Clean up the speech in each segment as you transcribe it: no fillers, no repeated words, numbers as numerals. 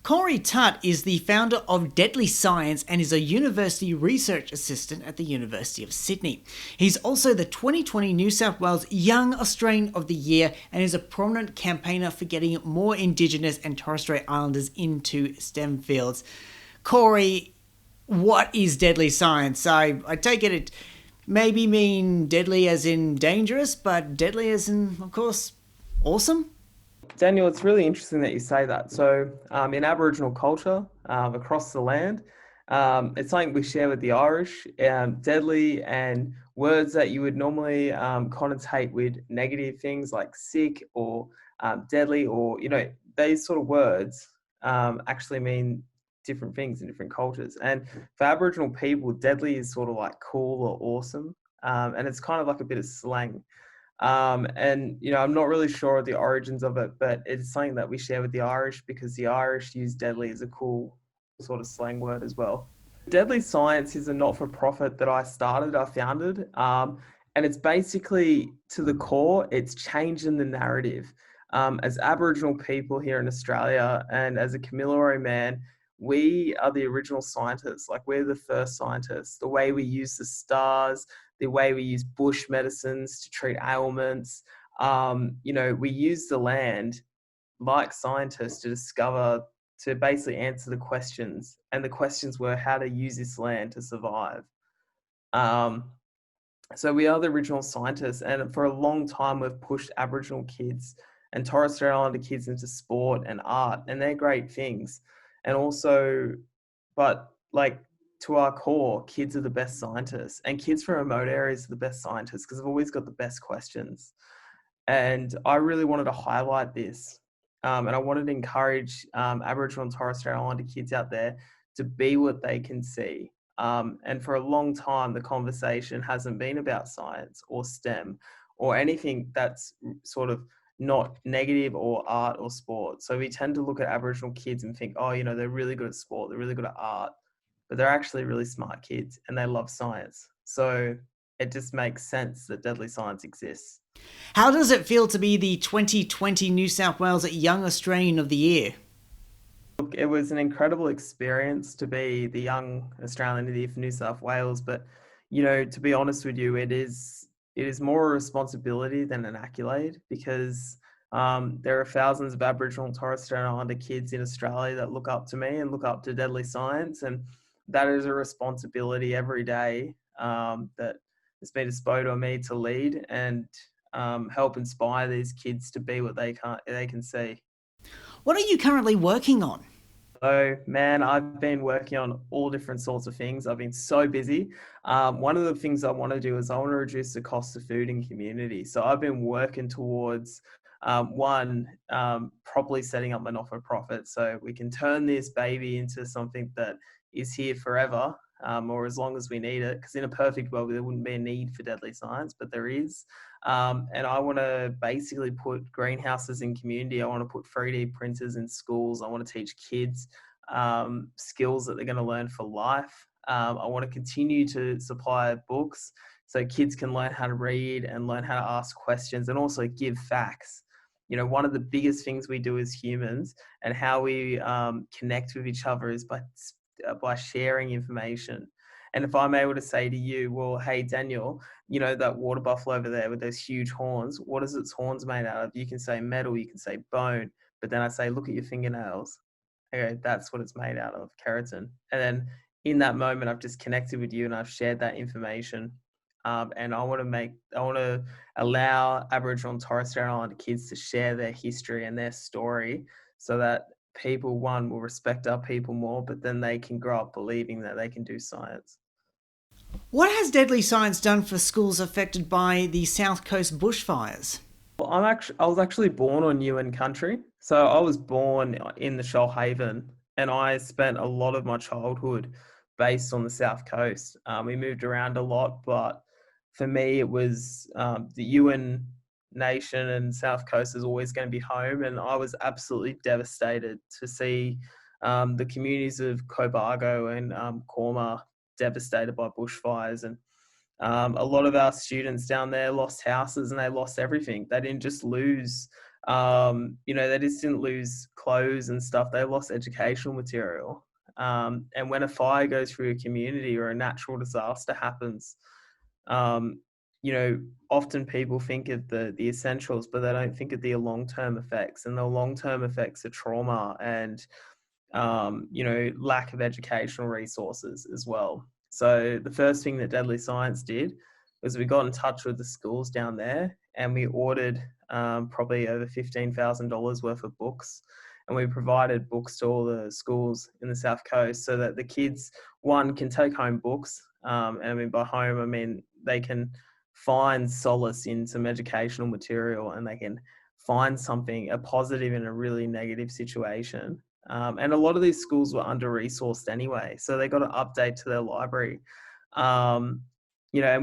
Corey Tutt is the founder of Deadly Science and is a university research assistant at the University of Sydney. He's also the 2020 New South Wales Young Australian of the Year and is a prominent campaigner for getting more Indigenous and Torres Strait Islanders into STEM fields. Corey, what is Deadly Science? I take it maybe mean deadly as in dangerous, but deadly as in, of course, awesome? Daniel, it's really interesting that you say that. So, in Aboriginal culture across the land, it's something we share with the Irish. Deadly and words that you would normally connotate with negative things like sick or deadly, or these sort of words actually mean different things in different cultures. And for Aboriginal people, deadly is sort of like cool or awesome, and it's kind of like a bit of slang. I'm not really sure of the origins of it, but it's something that we share with the Irish because the Irish use deadly as a cool sort of slang word as well. Deadly Science is a not-for-profit that I founded, and it's basically to the core, it's changing the narrative. As Aboriginal people here in Australia and as a Kamilaroi man, we are the original scientists. Like, we're the first scientists. The way we use the stars, the way we use bush medicines to treat ailments. We use the land like scientists to basically answer the questions. And the questions were how to use this land to survive. Um, so we are the original scientists. And for a long time, we've pushed Aboriginal kids and Torres Strait Islander kids into sport and art. And they're great things. And also, but like, to our core, kids are the best scientists, and kids from remote areas are the best scientists because they've always got the best questions. And I really wanted to highlight this. And I wanted to encourage Aboriginal and Torres Strait Islander kids out there to be what they can see. And for a long time, the conversation hasn't been about science or STEM or anything that's sort of not negative or art or sport. So we tend to look at Aboriginal kids and think, oh, they're really good at sport, they're really good at art, but they're actually really smart kids and they love science. So it just makes sense that Deadly Science exists. How does it feel to be the 2020 New South Wales Young Australian of the Year? Look, it was an incredible experience to be the Young Australian of the Year for New South Wales, but to be honest with you, it is more a responsibility than an accolade because there are thousands of Aboriginal and Torres Strait Islander kids in Australia that look up to me and look up to Deadly Science, and that is a responsibility every day that has been bestowed on me to lead and help inspire these kids to be what they can see. What are you currently working on? So, man, I've been working on all different sorts of things. I've been so busy. One of the things I want to do is I want to reduce the cost of food in community. So I've been working towards properly setting up my not-for-profit so we can turn this baby into something that is here forever, or as long as we need it. Because in a perfect world, there wouldn't be a need for Deadly Science, but there is. And I want to basically put greenhouses in community. I want to put 3D printers in schools. I want to teach kids skills that they're going to learn for life. I want to continue to supply books so kids can learn how to read and learn how to ask questions and also give facts. One of the biggest things we do as humans and how we connect with each other is by sharing information. And if I'm able to say to you, well, hey, Daniel, that water buffalo over there with those huge horns, what is its horns made out of? You can say metal, you can say bone, but then I say, look at your fingernails. Okay, that's what it's made out of, keratin. And then in that moment, I've just connected with you and I've shared that information. And I want to allow Aboriginal and Torres Strait Islander kids to share their history and their story so that people, one, will respect our people more, but then they can grow up believing that they can do science. What has Deadly Science done for schools affected by the South Coast bushfires? Well, I was actually born on UN country. So I was born in the Shoalhaven and I spent a lot of my childhood based on the South Coast. We moved around a lot, but for me, it was the UN nation and South Coast is always going to be home. And I was absolutely devastated to see the communities of Cobargo and Corma devastated by bushfires. And a lot of our students down there lost houses and they lost everything. They didn't just lose They just didn't lose clothes and stuff. They lost educational material. And when a fire goes through a community or a natural disaster happens, um, often people think of the essentials, but they don't think of the long term effects. And the long term effects are trauma and lack of educational resources as well. So the first thing that Deadly Science did was we got in touch with the schools down there and we ordered probably over $15,000 worth of books. And we provided books to all the schools in the South Coast so that the kids, one, can take home books. And I mean, by home, I mean they can find solace in some educational material and they can find something, a positive in a really negative situation. And a lot of these schools were under-resourced anyway, so they got an update to their library. And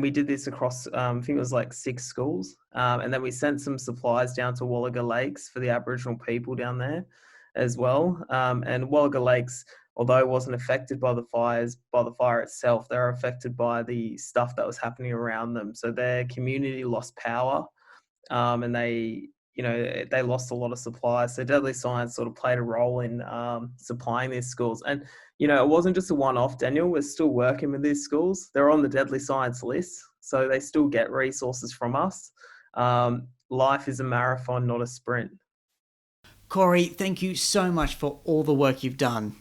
we did this across, I think it was like 6 schools. And then we sent some supplies down to Wallaga Lakes for the Aboriginal people down there as well. And Wallaga Lakes, although it wasn't affected by the fire itself, they were affected by the stuff that was happening around them. So their community lost power, and they lost a lot of supplies. So Deadly Science sort of played a role in supplying these schools. And, it wasn't just a one-off, Daniel. We're still working with these schools. They're on the Deadly Science list, so they still get resources from us. Life is a marathon, not a sprint. Corey, thank you so much for all the work you've done.